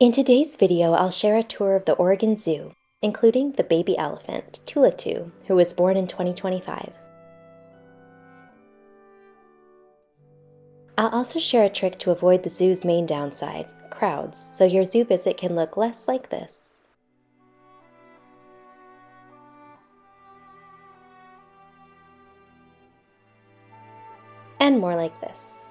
In today's video, I'll share a tour of the Oregon Zoo, including the baby elephant, Tula-Tu, who was born in 2025. I'll also share a trick to avoid the zoo's main downside, crowds, so your zoo visit can look less like this. And more like this.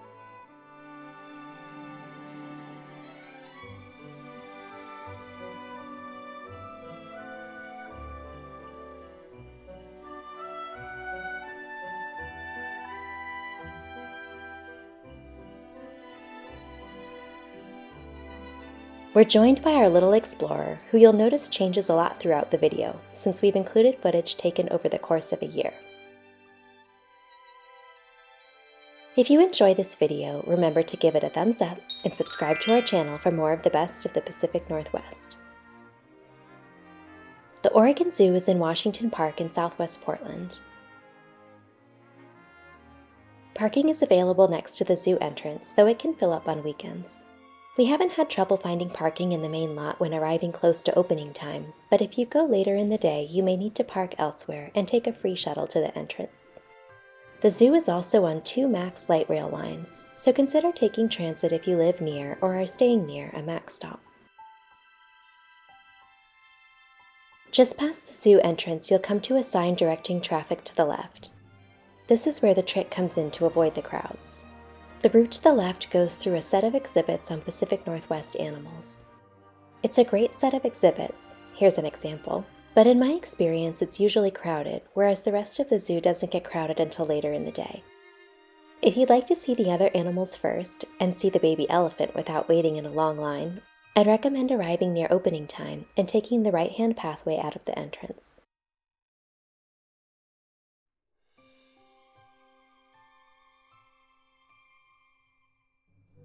We're joined by our little explorer, who you'll notice changes a lot throughout the video, since we've included footage taken over the course of a year. If you enjoy this video, remember to give it a thumbs up and subscribe to our channel for more of the best of the Pacific Northwest. The Oregon Zoo is in Washington Park in southwest Portland. Parking is available next to the zoo entrance, though it can fill up on weekends. We haven't had trouble finding parking in the main lot when arriving close to opening time, but if you go later in the day, you may need to park elsewhere and take a free shuttle to the entrance. The zoo is also on 2 MAX light rail lines, so consider taking transit if you live near or are staying near a MAX stop. Just past the zoo entrance, you'll come to a sign directing traffic to the left. This is where the trick comes in to avoid the crowds. The route to the left goes through a set of exhibits on Pacific Northwest animals. It's a great set of exhibits, here's an example, but in my experience it's usually crowded, whereas the rest of the zoo doesn't get crowded until later in the day. If you'd like to see the other animals first, and see the baby elephant without waiting in a long line, I'd recommend arriving near opening time and taking the right-hand pathway out of the entrance.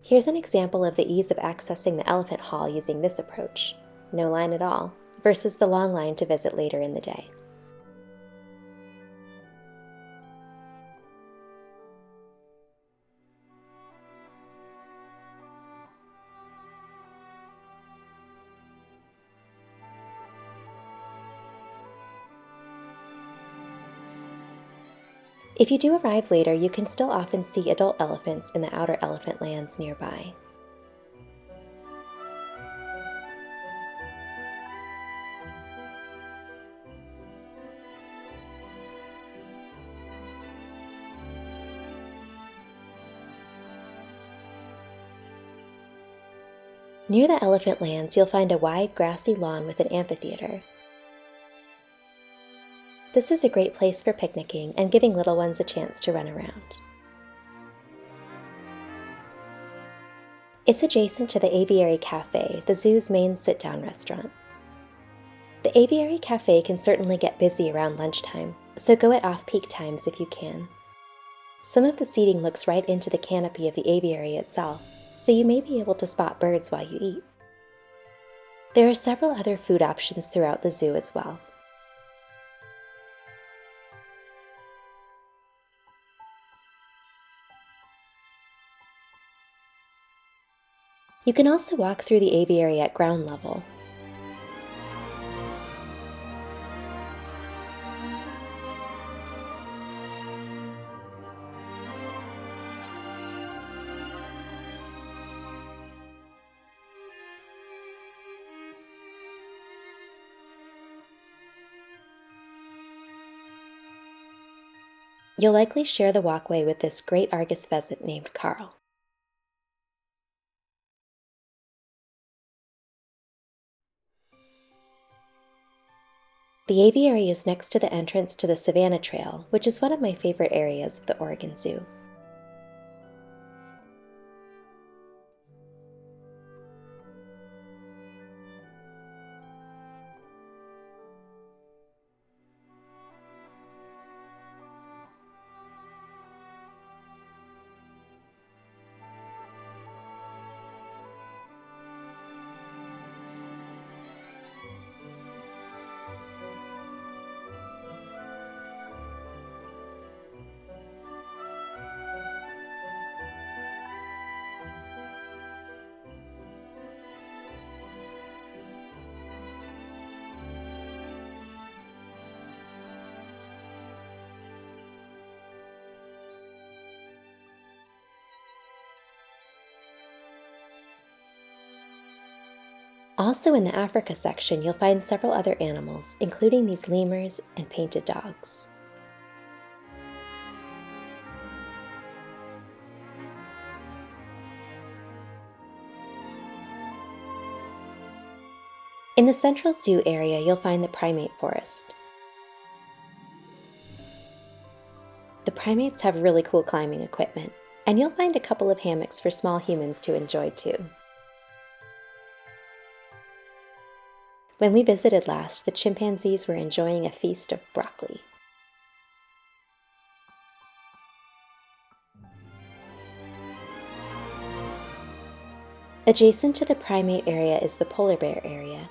Here's an example of the ease of accessing the elephant hall using this approach, no line at all, versus the long line to visit later in the day. If you do arrive later, you can still often see adult elephants in the outer elephant lands nearby. Near the elephant lands, you'll find a wide grassy lawn with an amphitheater. This is a great place for picnicking and giving little ones a chance to run around. It's adjacent to the Aviary Cafe, the zoo's main sit-down restaurant. The Aviary Cafe can certainly get busy around lunchtime, so go at off-peak times if you can. Some of the seating looks right into the canopy of the aviary itself, so you may be able to spot birds while you eat. There are several other food options throughout the zoo as well. You can also walk through the aviary at ground level. You'll likely share the walkway with this great Argus pheasant named Carl. The aviary is next to the entrance to the Savannah Trail, which is one of my favorite areas of the Oregon Zoo. Also in the Africa section, you'll find several other animals, including these lemurs and painted dogs. In the Central Zoo area, you'll find the primate forest. The primates have really cool climbing equipment, and you'll find a couple of hammocks for small humans to enjoy too. When we visited last, the chimpanzees were enjoying a feast of broccoli. Adjacent to the primate area is the polar bear area.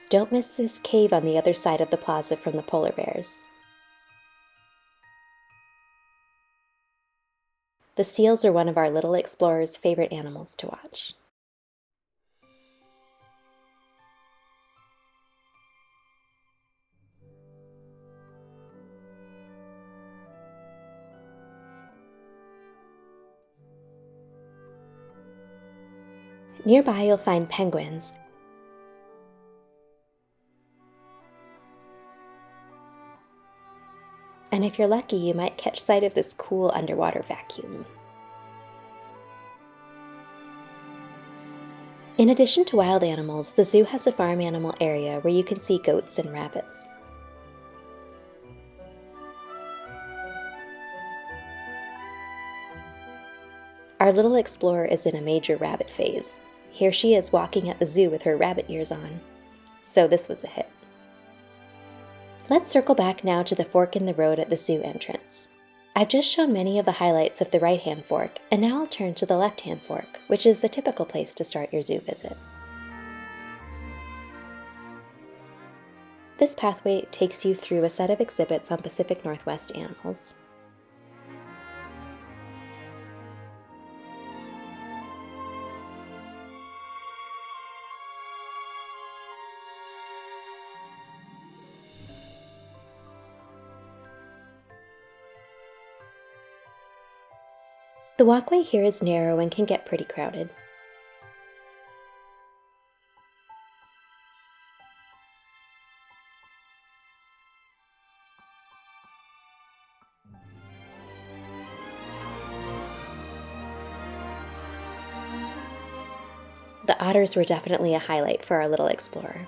Don't miss this cave on the other side of the plaza from the polar bears. The seals are one of our little explorers' favorite animals to watch. Nearby you'll find penguins, and if you're lucky, you might catch sight of this cool underwater vacuum. In addition to wild animals, the zoo has a farm animal area where you can see goats and rabbits. Our little explorer is in a major rabbit phase. Here she is walking at the zoo with her rabbit ears on. So this was a hit. Let's circle back now to the fork in the road at the zoo entrance. I've just shown many of the highlights of the right-hand fork, and now I'll turn to the left-hand fork, which is the typical place to start your zoo visit. This pathway takes you through a set of exhibits on Pacific Northwest animals. The walkway here is narrow and can get pretty crowded. The otters were definitely a highlight for our little explorer.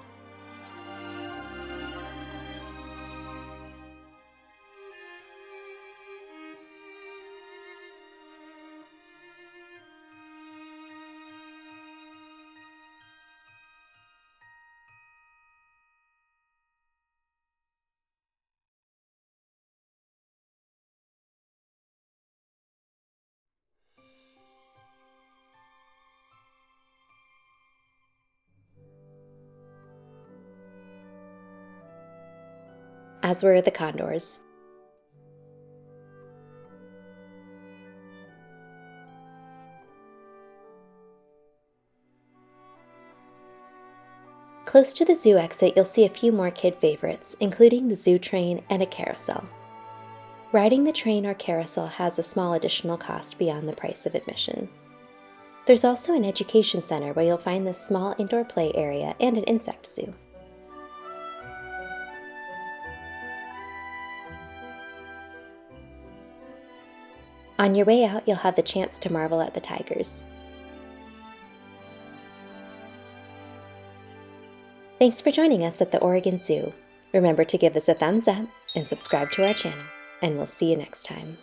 As were the condors. Close to the zoo exit, you'll see a few more kid favorites, including the zoo train and a carousel. Riding the train or carousel has a small additional cost beyond the price of admission. There's also an education center where you'll find this small indoor play area and an insect zoo. On your way out, you'll have the chance to marvel at the tigers. Thanks for joining us at the Oregon Zoo. Remember to give this a thumbs up and subscribe to our channel, and we'll see you next time.